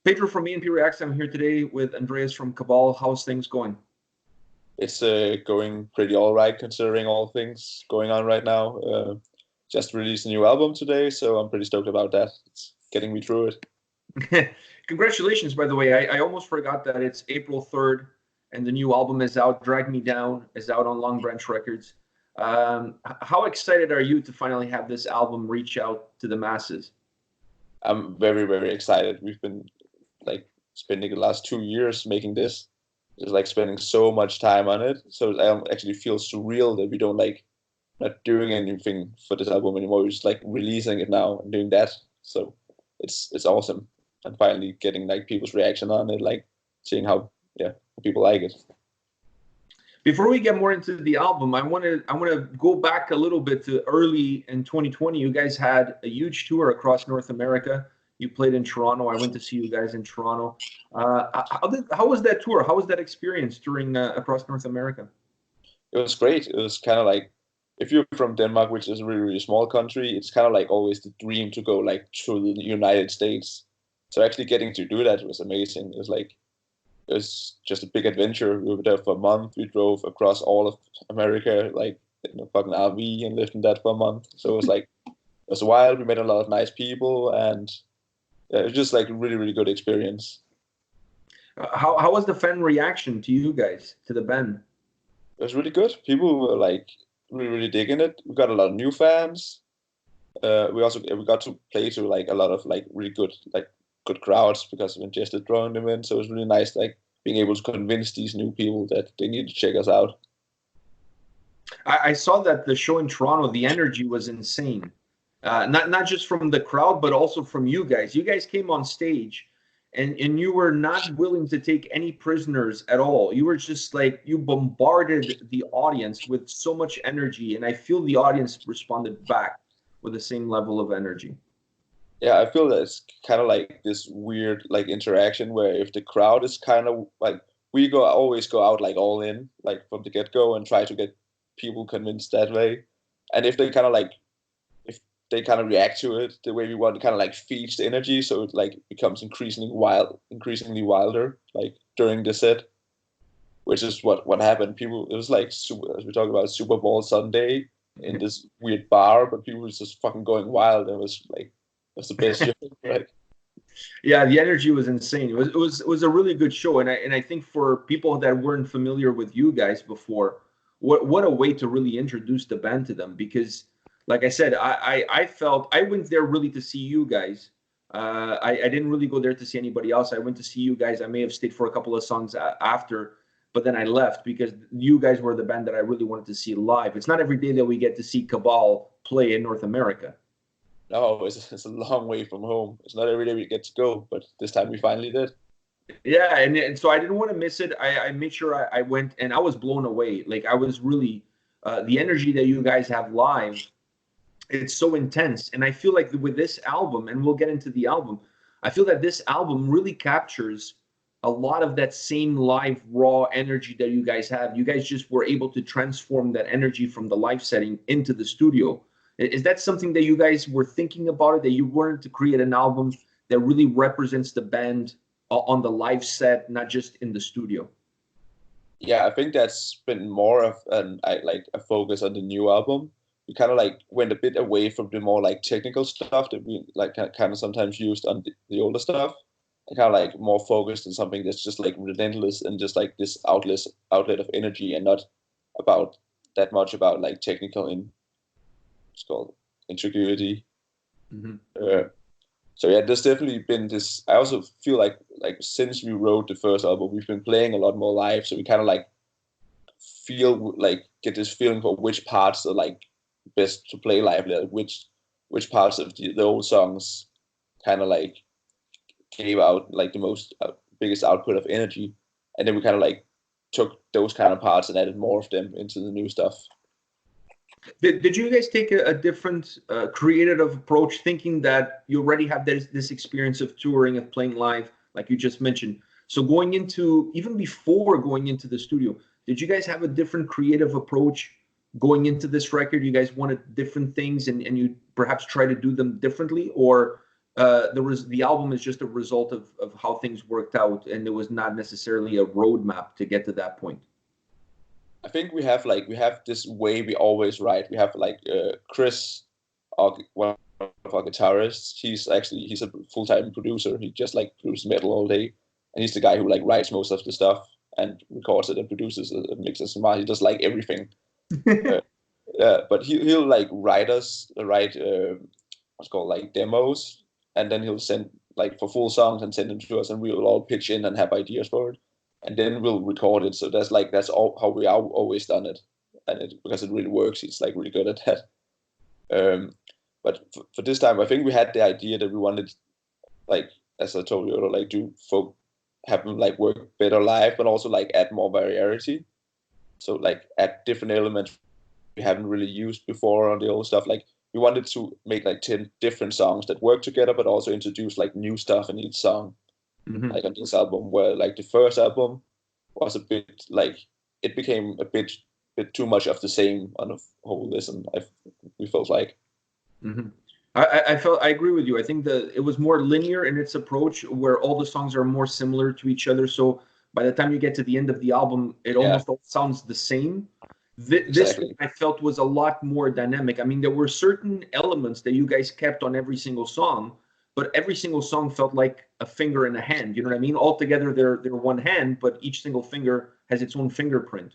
Pedro from A&P-REACTS. I'm here today with Andreas from Cabal. How's things going? It's going pretty all right considering all things going on right now. Just released a new album today, so I'm pretty stoked about that. It's getting me through it. Congratulations, by the way. I almost forgot that it's April 3rd and the new album is out. Drag Me Down is out on Long Branch Records. How excited are you to finally have this album reach out to the masses? I'm very, very excited. We've been spending the last 2 years making this. Just spending so much time on it. So I actually feel surreal that we don't not doing anything for this album anymore. We're just releasing it now and doing that. So it's awesome. And finally getting people's reaction on it, seeing how people like it. Before we get more into the album, I want to go back a little bit to early in 2020. You guys had a huge tour across North America. You played in Toronto. I went to see you guys in Toronto. How was that tour? How was that experience touring across North America? It was great. It was kind of if you're from Denmark, which is a really, really small country, it's kind of always the dream to go to the United States. So actually getting to do that was amazing. It was just a big adventure. We were there for a month. We drove across all of America, in a fucking RV, and lived in that for a month. So it was it was wild. We met a lot of nice people, and it was just a really, really good experience. How was the fan reaction to you guys, to the band? It was really good. People were really, really digging it. We got a lot of new fans. We got to play to a lot of really good good crowds because of Ingested drawing them in. So it was really nice being able to convince these new people that they need to check us out. I saw that the show in Toronto, the energy was insane. Not just from the crowd, but also from you guys. You guys came on stage and you were not willing to take any prisoners at all. You were just you bombarded the audience with so much energy. And I feel the audience responded back with the same level of energy. Yeah, I feel that it's kind of this weird interaction where if the crowd is kind of we always go out all in from the get-go and try to get people convinced that way. And if they kind of if they kind of react to it the way we want, to kind of feeds the energy, so it becomes increasingly wilder during the set, which is what happened. People, it was as we talk about Super Bowl Sunday in this weird bar, but people were just fucking going wild. And it was that's the best show, right? Yeah, the energy was insane. It was a really good show, and I think for people that weren't familiar with you guys before, what a way to really introduce the band to them. Because, like I said, I felt I went there really to see you guys. I didn't really go there to see anybody else. I went to see you guys. I may have stayed for a couple of songs after, but then I left because you guys were the band that I really wanted to see live. It's not every day that we get to see Cabal play in North America. No, it's a long way from home. It's not every day we get to go, but this time we finally did. Yeah, and so I didn't want to miss it. I made sure I went, and I was blown away. I was really, the energy that you guys have live, it's so intense. And I feel like with this album, and we'll get into the album, I feel that this album really captures a lot of that same live, raw energy that you guys have. You guys just were able to transform that energy from the live setting into the studio. Is that something that you guys were thinking about it, that you wanted to create an album that really represents the band on the live set, not just in the studio? Yeah, I think that's been more of a focus on the new album. We kind of went a bit away from the more technical stuff that we kind of sometimes used on the older stuff, and kind of more focused on something that's just relentless and just this outlet of energy, and not about that much about technical and it's called integrity. Mm-hmm. So yeah, there's definitely been this. I also feel like since we wrote the first album, we've been playing a lot more live, so we kind of feel get this feeling for which parts are best to play live, which parts of the old songs kind of gave out the most biggest output of energy, and then we kind of took those kind of parts and added more of them into the new stuff. Did you guys take a different creative approach, thinking that you already have this experience of touring, of playing live, like you just mentioned? So even before going into the studio, did you guys have a different creative approach going into this record? You guys wanted different things and you perhaps try to do them differently? Or the album is just a result of how things worked out, and there was not necessarily a roadmap to get to that point. I think we have this way we always write. We have like Chris, one of our guitarists. He's a full-time producer. He just like produces metal all day, and he's the guy who like writes most of the stuff and records it and produces it and mixes it. He does like everything. But he'll like write what's called like demos, and then he'll send like for full songs and send them to us, and we'll all pitch in and have ideas for it, and then we'll record it. So that's all how we have always done it, and because it really works. He's like really good at that. But for this time, I think we had the idea that we wanted, like as I told you, like have them like work better live, but also like add more variety. So like add different elements we haven't really used before on the old stuff. Like we wanted to make like 10 different songs that work together, but also introduce like new stuff in each song. Mm-hmm. Like on this album, where like the first album was a bit like it became a bit too much of the same on a whole listen. We felt like. Mm-hmm. I agree with you. I think that it was more linear in its approach, where all the songs are more similar to each other. So by the time you get to the end of the album, it almost all sounds the same. This one I felt was a lot more dynamic. I mean, there were certain elements that you guys kept on every single song, but every single song felt like a finger and a hand. You know what I mean? All together, they're one hand, but each single finger has its own fingerprint.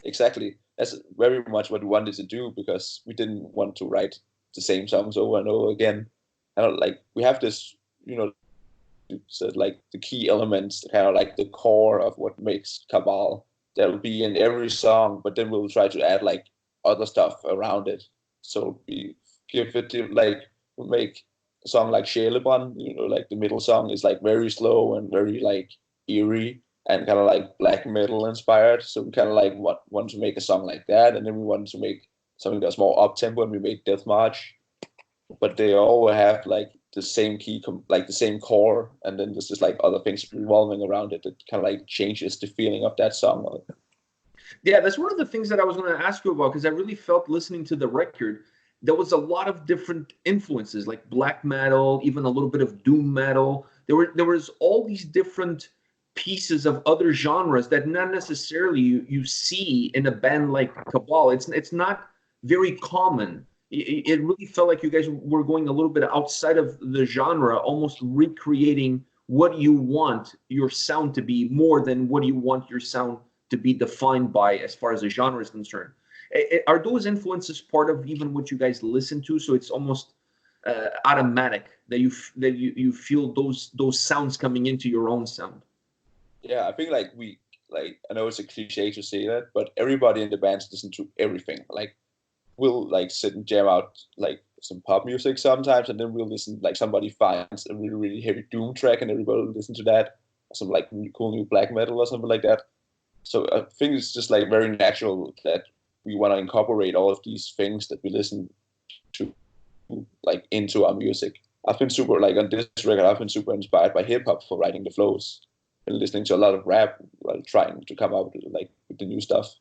Exactly. That's very much what we wanted to do, because we didn't want to write the same songs over and over again. And like we have this, so like the key elements, kind of like the core of what makes Cabal, that will be in every song, but then we'll try to add like other stuff around it. So we give it like we'll make a song like Sjælebånd, like the middle song is like very slow and very like eerie and kind of like black metal inspired. So we kind of like want to make a song like that, and then we want to make something that's more up tempo, and we made Death March. But they all have like the same key, like the same core, and then there's just like other things revolving around it that kind of like changes the feeling of that song. Yeah, that's one of the things that I was going to ask you about, because I really felt listening to the record, there was a lot of different influences, like black metal, even a little bit of doom metal. There was all these different pieces of other genres that not necessarily you see in a band like Cabal. It's not very common. It really felt like you guys were going a little bit outside of the genre, almost recreating what you want your sound to be more than what you want your sound to be defined by as far as the genre is concerned. Are those influences part of even what you guys listen to? So it's almost automatic that you feel those sounds coming into your own sound. Yeah, I think like I know it's a cliche to say that, but everybody in the band listens to everything. Like we'll like sit and jam out like some pop music sometimes, and then we'll listen, like somebody finds a really, really heavy doom track and everybody will listen to that, or some like cool new black metal or something like that. So I think it's just like very natural that we want to incorporate all of these things that we listen to like into our music. I've been super, like on this record, I've been super inspired by hip hop for writing the flows, and listening to a lot of rap while trying to come up with the new stuff.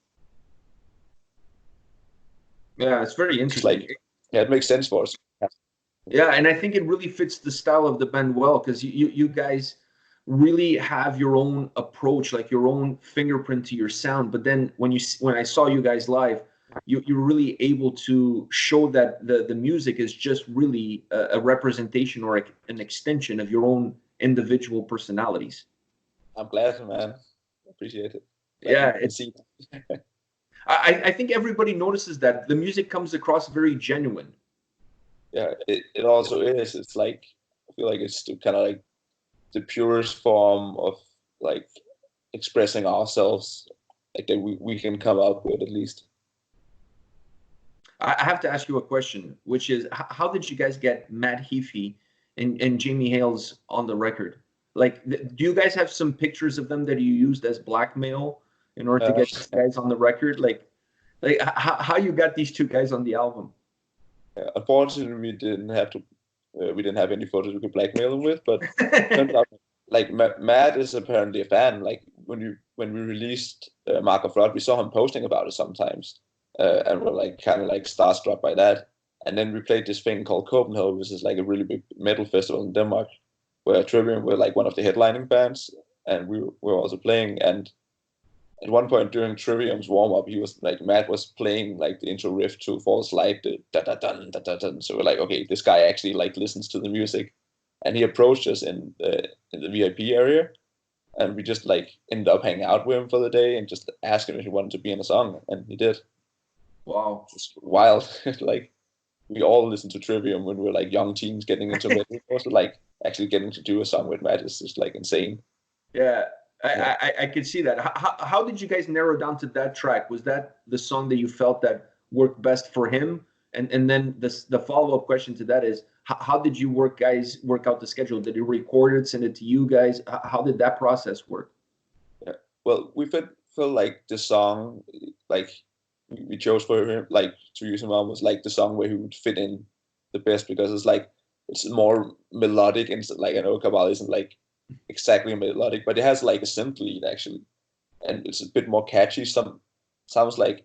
Yeah, it's very interesting. Like, yeah, it makes sense for us. Yeah, and I think it really fits the style of the band well, because you guys really have your own approach, like your own fingerprint to your sound. But then when I saw you guys live, you're really able to show that the music is just really a representation or an extension of your own individual personalities. I'm glad, man. Appreciate it. Yeah, I think everybody notices that the music comes across very genuine. Yeah, it also is. It's like, I feel like it's kind of like the purest form of like expressing ourselves, like that we can come up with, at least. I have to ask you a question, which is, how did you guys get Matt Heafy and Jamie Hales on the record? Like, do you guys have some pictures of them that you used as blackmail in order to get these guys on the record? Like how you got these two guys on the album? Unfortunately, we didn't have any photos we could blackmail them with, but turned out like Matt is apparently a fan. Like when we released Mark of Rot, we saw him posting about it sometimes, and we're like kind of like starstruck by that. And then we played this thing called Copenhagen, which is like a really big metal festival in Denmark, where Trivium were like one of the headlining bands, and we were also playing. And at one point during Trivium's warm up, he was like, Matt was playing like the intro riff to False Light, the da da dun da da dun. So we're like, okay, this guy actually like listens to the music, and he approached us in the VIP area, and we just like ended up hanging out with him for the day and just asked him if he wanted to be in a song, and he did. Wow, it's wild. Like we all listened to Trivium when we were like young teens getting into metal. Also, like actually getting to do a song with Matt is just like insane. Yeah. I could see that. How did you guys narrow down to that track? Was that the song that you felt that worked best for him? And then the follow-up question to that is, how did you work out the schedule? Did he record it, send it to you guys? How did that process work? Yeah. Well, we felt like the song like we chose for him like to use him on was like the song where he would fit in the best, because it's like it's more melodic, and like I know Cabal isn't like exactly melodic, but it has like a synth lead actually, and it's a bit more catchy. Sounds like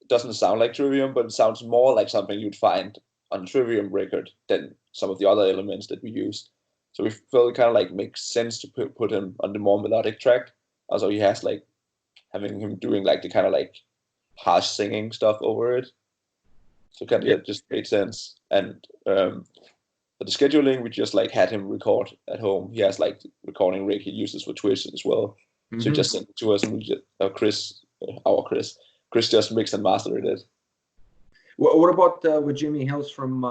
it doesn't sound like Trivium, but it sounds more like something you'd find on a Trivium record than some of the other elements that we used. So we felt it kind of like makes sense to put him on the more melodic track. Also, he has like having him doing like the kind of like harsh singing stuff over it. So kind of it just made sense. And for the scheduling, we just like had him record at home. He has like recording rig he uses for Twitch as well. Mm-hmm. So he just sent it to us, and we just Chris just mixed and mastered it. What about with Jimmy Hills from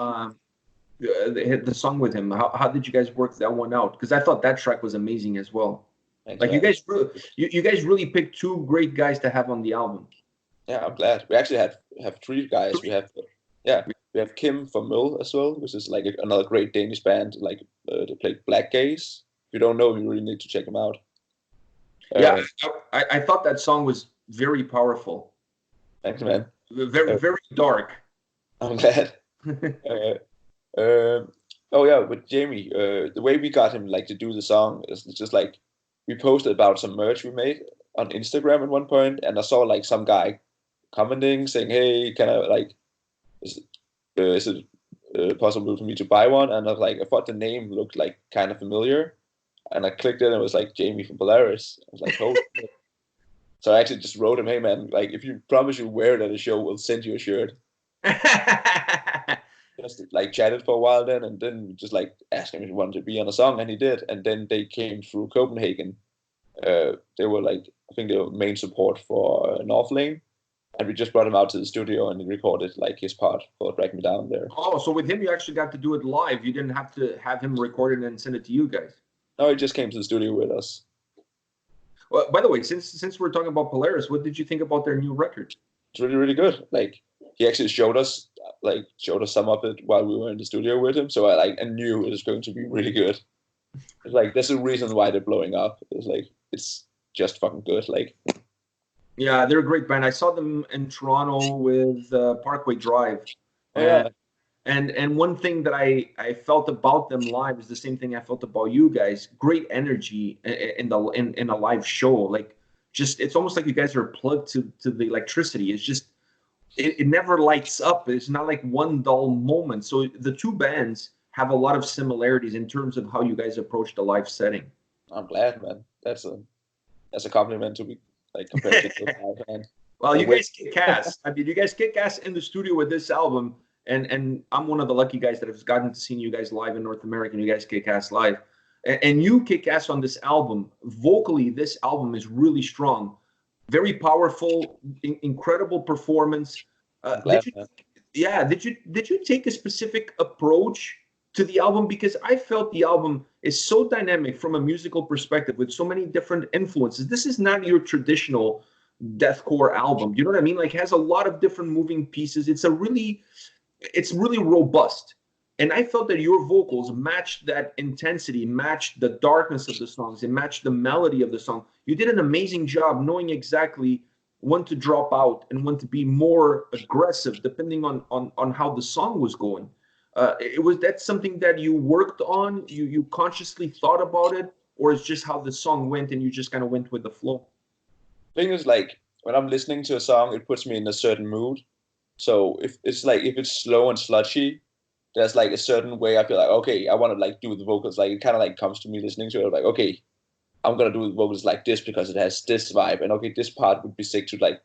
the song with him? How did you guys work that one out? Because I thought that track was amazing as well. Thanks, like man. You guys really picked two great guys to have on the album. Yeah, I'm glad. We actually have three guys. We have Kim from Møl as well, which is like another great Danish band. Like they play Black Gaze. If you don't know, you really need to check them out. Yeah, I thought that song was very powerful. Thanks, man. Very dark. I'm glad. Oh yeah, with Jamie, the way we got him like to do the song is just like we posted about some merch we made on Instagram at one point, and I saw like some guy commenting saying, "Hey, can I like is it possible for me to buy one?" And I was like, I thought the name looked like kind of familiar, and I clicked it, and it was like Jamie from Polaris. I was like, oh. So I actually just wrote him, "Hey man, like if you promise you wear it at a show, we'll send you a shirt." Just like chatted for a while then, and then just like asked him if he wanted to be on a song, and he did. And then they came through Copenhagen. They were like, I think they were main support for North Lane, and we just brought him out to the studio and recorded like his part for Drag Me Down there. Oh, so with him you actually got to do it live. You didn't have to have him record it and send it to you guys. No, he just came to the studio with us. Well, by the way, since we're talking about Polaris, what did you think about their new record? It's really, really good. Like he actually showed us some of it while we were in the studio with him. So I knew it was going to be really good. It's like there's a reason why they're blowing up. It's just fucking good. Like, yeah, they're a great band. I saw them in Toronto with Parkway Drive. Yeah. And one thing that I felt about them live is the same thing I felt about you guys. Great energy in a live show. Like, just it's almost like you guys are plugged to the electricity. It's just it never lights up. It's not like one dull moment. So the two bands have a lot of similarities in terms of how you guys approach the live setting. I'm glad, man. That's a compliment to be like compared to the live band. Well, you guys kick ass. I mean, you guys kick ass in the studio with this album. And I'm one of the lucky guys that have gotten to see you guys live in North America, and you guys kick ass live. And you kick ass on this album. Vocally, this album is really strong. Very powerful, incredible performance. Did you take a specific approach to the album? Because I felt the album is so dynamic from a musical perspective with so many different influences. This is not your traditional deathcore album. You know what I mean? Like, it has a lot of different moving pieces. It's really robust. And I felt that your vocals matched that intensity, matched the darkness of the songs, and matched the melody of the song. You did an amazing job knowing exactly when to drop out and when to be more aggressive, depending on how the song was going. That's something that you worked on, you consciously thought about it, or it's just how the song went and you just kind of went with the flow? The thing is, like, when I'm listening to a song, it puts me in a certain mood. So if it's slow and sludgy, there's like a certain way I feel like, okay, I want to like do the vocals. Like it kind of like comes to me listening to it, like, okay, I'm gonna do the vocals like this because it has this vibe, and okay, this part would be sick to like.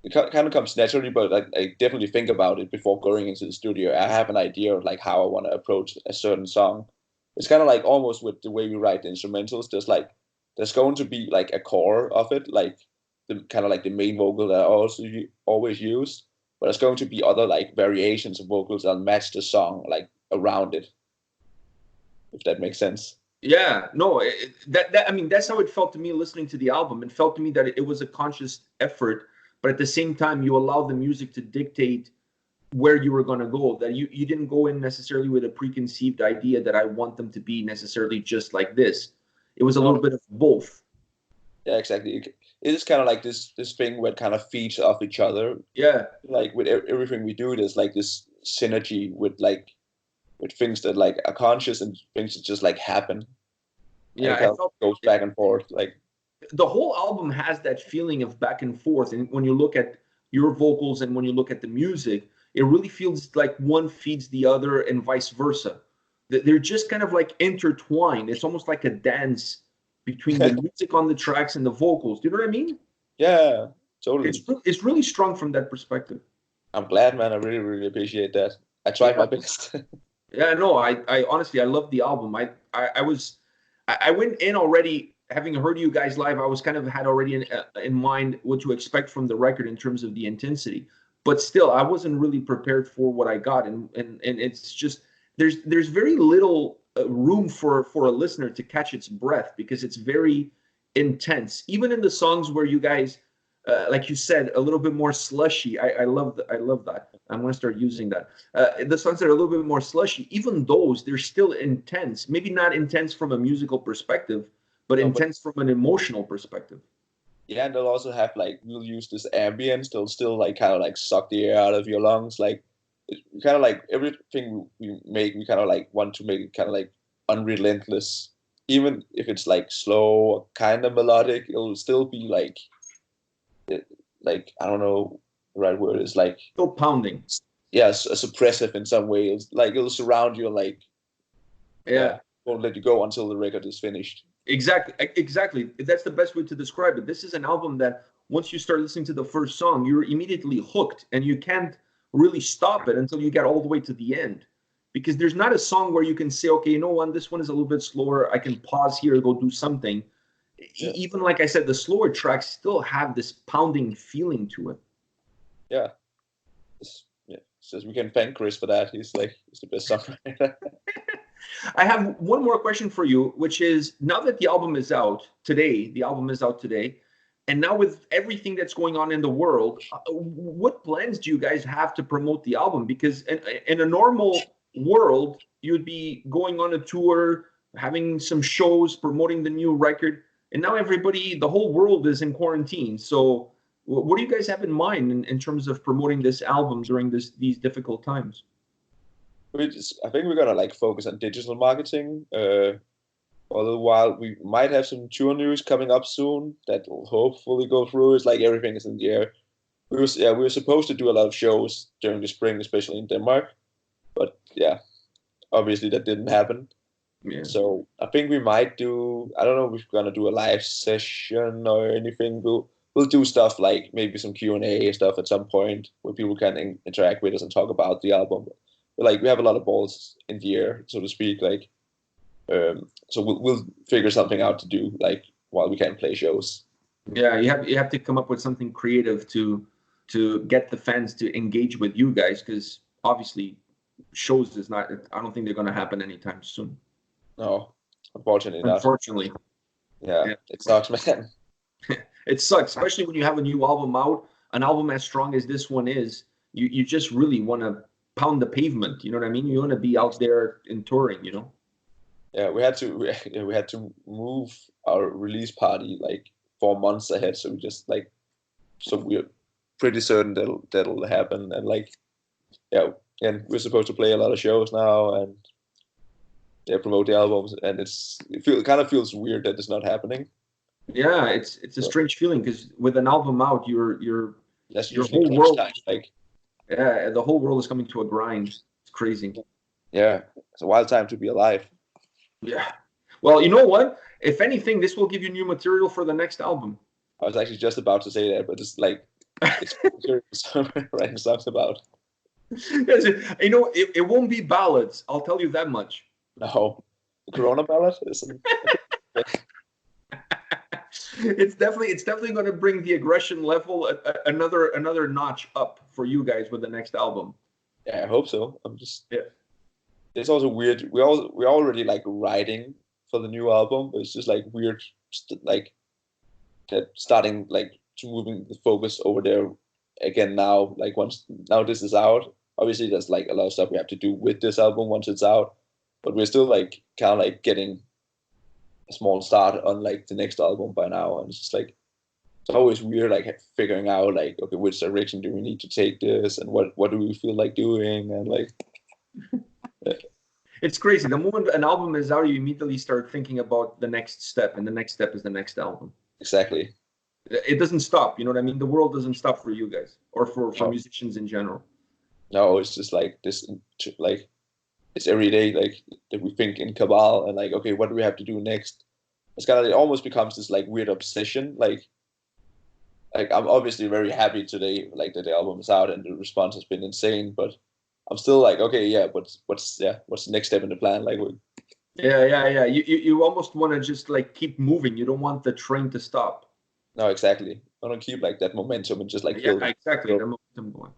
It kind of comes naturally, but like, I definitely think about it before going into the studio. I have an idea of like how I want to approach a certain song. It's kind of like almost with the way we write the instrumentals. There's going to be like a core of it, like the kind of like the main vocal that I also always use, but there's going to be other like variations of vocals that match the song like around it, if that makes sense. Yeah, no, that I mean, that's how it felt to me listening to the album. It felt to me that it was a conscious effort, but at the same time, you allowed the music to dictate where you were going to go. That you didn't go in necessarily with a preconceived idea that I want them to be necessarily just like this. It was a little bit of both. Yeah, exactly. It is kind of like this thing where it kind of feeds off each other. Yeah, like with everything we do, there's like this synergy with things that like are conscious and things that just like happen. Yeah, and it kind of goes back and forth. Like the whole album has that feeling of back and forth. And when you look at your vocals and when you look at the music, it really feels like one feeds the other and vice versa. They're just kind of like intertwined. It's almost like a dance between the music on the tracks and the vocals. Do you know what I mean? Yeah, totally. It's really strong from that perspective. I'm glad, man. I really, really appreciate that. I tried my best. Yeah, no, I honestly, I love the album. I went in already having heard you guys live. I was kind of had already in mind what to expect from the record in terms of the intensity, but still, I wasn't really prepared for what I got, and it's just there's very little room for a listener to catch its breath because it's very intense. Even in the songs where you guys, like you said, a little bit more slushy. I love that. I'm going to start using that. The songs that are a little bit more slushy, even those, they're still intense. Maybe not intense from a musical perspective, but intense from an emotional perspective. Yeah, and they'll also have like we'll use this ambience. They'll still like kind of like suck the air out of your lungs. Like kind of like everything we make, we kind of like want to make it kind of like unrelentless. Even if it's like slow or kind of melodic, it'll still be like I don't know the right word is like still pounding. Yeah, suppressive in some way. It's like it'll surround you and like won't let you go until the record is finished. Exactly. That's the best way to describe it. This is an album that once you start listening to the first song, you're immediately hooked, and you can't really stop it until you get all the way to the end. Because there's not a song where you can say, okay, you know what, this one is a little bit slower. I can pause here, go do something. Yeah. Even like I said, the slower tracks still have this pounding feeling to it. Yeah. So we can thank Chris for that. He's the best songwriter. I have one more question for you, which is now that the album is out today, and now with everything that's going on in the world, what plans do you guys have to promote the album? Because in a normal world, you'd be going on a tour, having some shows, promoting the new record, and now the whole world is in quarantine. So what do you guys have in mind in terms of promoting this album during these difficult times? I think we're gonna like focus on digital marketing. Although while we might have some tour news coming up soon that will hopefully go through, it's like everything is in the air. We were supposed to do a lot of shows during the spring, especially in Denmark, but yeah, obviously that didn't happen. Yeah. So I think we might do. I don't know if we're gonna do a live session or anything. We'll do stuff like maybe some Q&A stuff at some point where people can interact with us and talk about the album. Like we have a lot of balls in the air, so to speak. Like, so we'll figure something out to do like while we can't play shows. Yeah, you have to come up with something creative to get the fans to engage with you guys, because obviously shows is not. I don't think they're going to happen anytime soon. No, unfortunately not. Unfortunately. Yeah, it sucks, man. It sucks, especially when you have a new album out, an album as strong as this one is. You just really want to pound the pavement. You know what I mean? You want to be out there and touring. You know. Yeah, we had to move our release party like 4 months ahead. So we're pretty certain that'll happen. And like, yeah, and we're supposed to play a lot of shows now and promote the albums. And it kind of feels weird that it's not happening. Yeah, it's a strange feeling because with an album out, your that's whole world like. Yeah, the whole world is coming to a grind. It's crazy. Yeah, it's a wild time to be alive. Yeah. Well, you know what? If anything, this will give you new material for the next album. I was actually just about to say that, but it's like it's writing songs about. You know, it won't be ballads. I'll tell you that much. No, the Corona ballad isn't. It's definitely going to bring the aggression level another notch up for you guys with the next album. Yeah, I hope so. I'm just. Yeah. It's also weird. We're already like writing for the new album, but it's just like weird, like that starting like to moving the focus over there again now. Like once now this is out, obviously there's like a lot of stuff we have to do with this album once it's out, but we're still like kind of like getting a small start on like the next album by now, and it's just like it's always weird like figuring out like, okay, which direction do we need to take this, and what do we feel like doing, and like it's crazy. The moment an album is out, you immediately start thinking about the next step, and the next step is the next album. Exactly. It doesn't stop. You know what I mean? The world doesn't stop for you guys or for musicians in general. No, it's just like this, like it's every day like that we think in Cabal and like, okay, what do we have to do next? It's kind of, it almost becomes this like weird obsession. Like I'm obviously very happy today, like that the album is out and the response has been insane, but I'm still like, okay, yeah, what's the next step in the plan? Like, yeah. You almost want to just like keep moving. You don't want the train to stop. No, exactly. I don't keep like that momentum and just like yeah, exactly. The momentum going.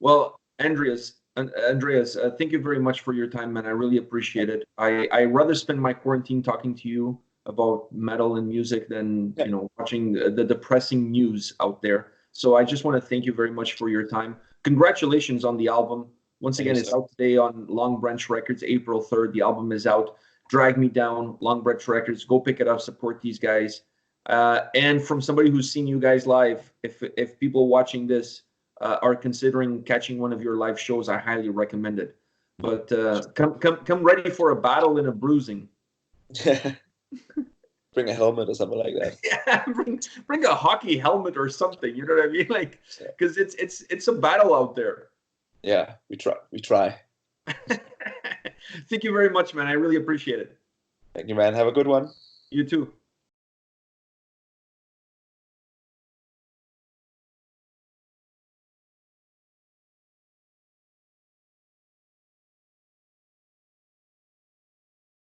Well, Andreas, thank you very much for your time, man. I really appreciate it. I rather spend my quarantine talking to you about metal and music than watching the depressing news out there. So I just want to thank you very much for your time. Congratulations on the album. Once again, it's out today on Long Branch Records, April 3rd. The album is out. Drag Me Down, Long Branch Records. Go pick it up. Support these guys. And from somebody who's seen you guys live, if people watching this are considering catching one of your live shows, I highly recommend it. But come ready for a battle and a bruising. Bring a helmet or something like that. Yeah, bring a hockey helmet or something. You know what I mean? Like, because it's a battle out there. Yeah, we try. Thank you very much, man. I really appreciate it. Thank you, man. Have a good one. You too.